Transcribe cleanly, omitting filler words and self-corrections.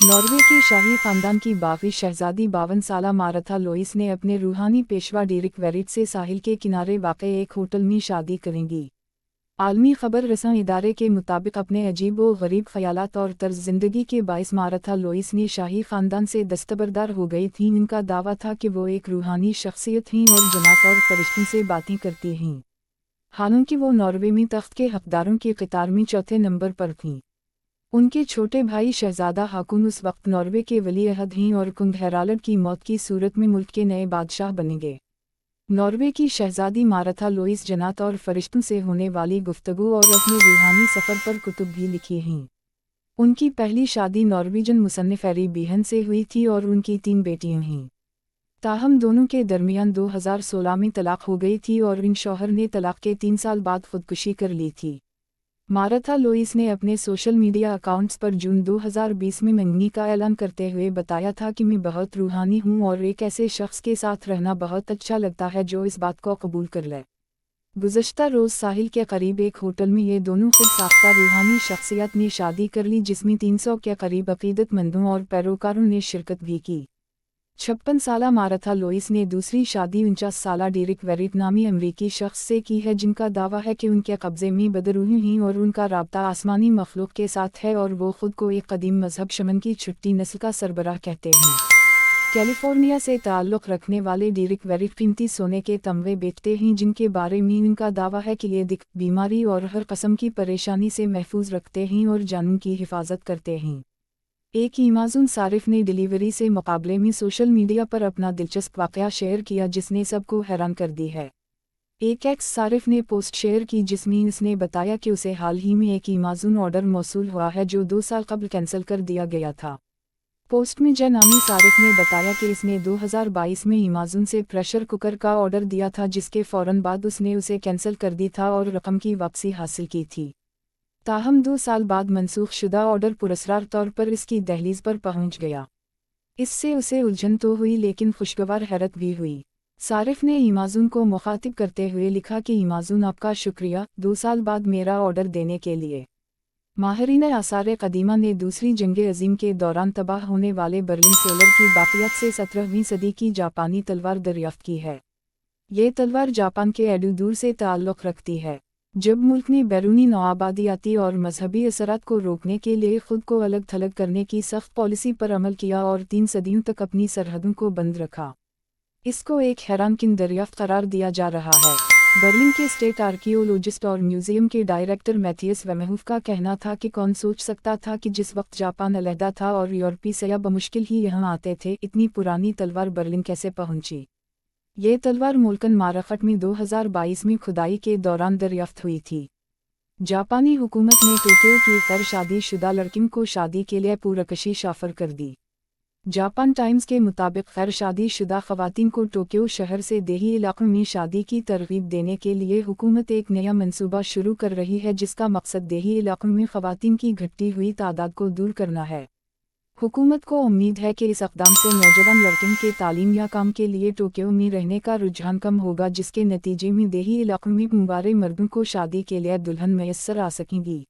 Norway के शाही खानदान की बागी शहजादी 52 साला मारथा लोइस ने अपने रूहानी पेशवा डेरिक वेरिट से साहिल के किनारे वाक़ई एक होटल में शादी करेंगी। आलमी खबर रसां इदारे के मुताबिक अपने अजीब व गरीब ख्यालात और तर्ज ज़िंदगी के बाइस मारथा लोइस ने शाही खानदान से दस्तबरदार हो गई थीं। इनका दावा था कि वो एक रूहानी शख्सियत हैं और जन्नत और फरिश्तों से बातें करती हैं। हालांकि वो नॉर्वे में तख्त के हकदारों की कतार में चौथे नंबर पर थीं। उनके छोटे भाई शहजादा हाकुन उस वक्त नॉर्वे के वली अहद हैं और कुंग हेराल्ड की मौत की सूरत में मुल्क के नए बादशाह बनेंगे। नॉर्वे की शहजादी मारथा लोइस जन्नत और फरिश्तों से होने वाली गुफ्तगू और अपने रूहानी सफ़र पर कुतुब भी लिखी हैं। उनकी पहली शादी नॉर्वेजन मुसन्निफ एरी बीहन से हुई थी और उनकी 3 बेटियां हैं। ताहम दोनों के दरमियान 2016 में तलाक हो गई थी और इन शौहर ने तलाक के 3 साल बाद खुदकुशी कर ली थी। मारथा लोइस ने अपने सोशल मीडिया अकाउंट्स पर जून 2020 में मंगनी का ऐलान करते हुए बताया था कि मैं बहुत रूहानी हूं और एक ऐसे शख्स के साथ रहना बहुत अच्छा लगता है जो इस बात को कबूल कर ले। गुज़श्ता रोज़ साहिल के करीब एक होटल में ये दोनों खुद साख्ता रूहानी शख्सियत ने शादी कर ली, जिसमें 300 के करीब अकीदतमंदों और पैरोकारों ने शिरकत भी की। 56 साला मारथा लोइस ने दूसरी शादी 49 साला डेरिक वेरिट नामी अमरीकी शख्स से की है, जिनका दावा है कि उनके कब्ज़े में बदरूही हैं और उनका राब्ता आसमानी मखलूक के साथ है और वो खुद को एक कदीम मजहब शमन की छुट्टी नस्ल का सरबराह कहते हैं। कैलिफोर्निया से ताल्लुक़ रखने वाले डेरिक वेरिट कीमती सोने के तमगे बेचते हैं, जिनके बारे में इनका दावा है कि ये दिक्कत, बीमारी और हर कस्म की परेशानी से महफूज रखते हैं और जानों की हिफाजत करते हैं। एक अमेज़न सारिफ ने डिलीवरी से मुकाबले में सोशल मीडिया पर अपना दिलचस्प वाक़या शेयर किया, जिसने सबको हैरान कर दी है। एक एक्स सारिफ ने पोस्ट शेयर की जिसमें उसने बताया कि उसे हाल ही में एक अमेज़न ऑर्डर मौसूल हुआ है जो 2 साल कबल कैंसिल कर दिया गया था। पोस्ट में जय नामी सारिफ ने बताया कि इसने 2022 में अमेज़न से प्रेशर कुकर का ऑर्डर दिया था, जिसके फ़ौरन बाद उसने उसे कैंसिल कर दी था और रकम की वापसी हासिल की थी। ताहम 2 साल बाद मनसूख शुदा ऑर्डर पुरस्कार तौर पर इसकी दहलीज पर पहुंच गया। इससे उसे उलझन तो हुई लेकिन खुशगवार हैरत भी हुई। सारिफ ने अमेज़न को मुखातिब करते हुए लिखा कि अमेज़न आपका शुक्रिया 2 साल बाद मेरा ऑर्डर देने के लिए। माहिरीन आसार कदीमा ने दूसरी जंग अजीम के दौरान तबाह होने वाले बर्लिन सोलर की बाक़ियात से 17वीं सदी की जापानी तलवार दरियाफ्त की है। ये तलवार जापान के एडुदूर से ताल्लुक़ रखती है। जब मुल्क ने बैरूनी नौआबादियाती और मजहबी असरात को रोकने के लिए खुद को अलग थलग करने की सख्त पॉलिसी पर अमल किया और 3 सदियों तक अपनी सरहदों को बंद रखा, इसको एक हैरानकुन दरियाफ्त करार दिया जा रहा है। बर्लिन के स्टेट आर्कियोलॉजिस्ट और म्यूजियम के डायरेक्टर मैथियस वेमेहूफ का कहना था कि कौन सोच सकता था कि जिस वक्त जापान अलहदा था और यूरोपीय सयाह बमुश्किल ही यहाँ आते थे, इतनी पुरानी तलवार बर्लिन कैसे पहुंची। ये तलवार मुल्कन मारखट में 2022 में खुदाई के दौरान दरियाफ्त हुई थी। जापानी हुकूमत ने टोक्यो की गैर शादी शुदा लड़कियों को शादी के लिए पुरकशिश ऑफर कर दी। जापान टाइम्स के मुताबिक गैर शादी शुदा ख़वातीन को टोक्यो शहर से देही इलाकों में शादी की तरगीब देने के लिए हुकूमत एक नया मंसूबा शुरू कर रही है, जिसका मकसद देही इलाकों में ख़वातीन की घटती हुई तादाद को दूर करना है। हुकूमत को उम्मीद है कि इस इक़दाम से नौजवान लड़कियों के तालीम या काम के लिए टोक्यो में रहने का रुझान कम होगा, जिसके नतीजे में देही इलाकों में कुंवारे मर्दों को शादी के लिए दुल्हन मैसर आ सकेंगी।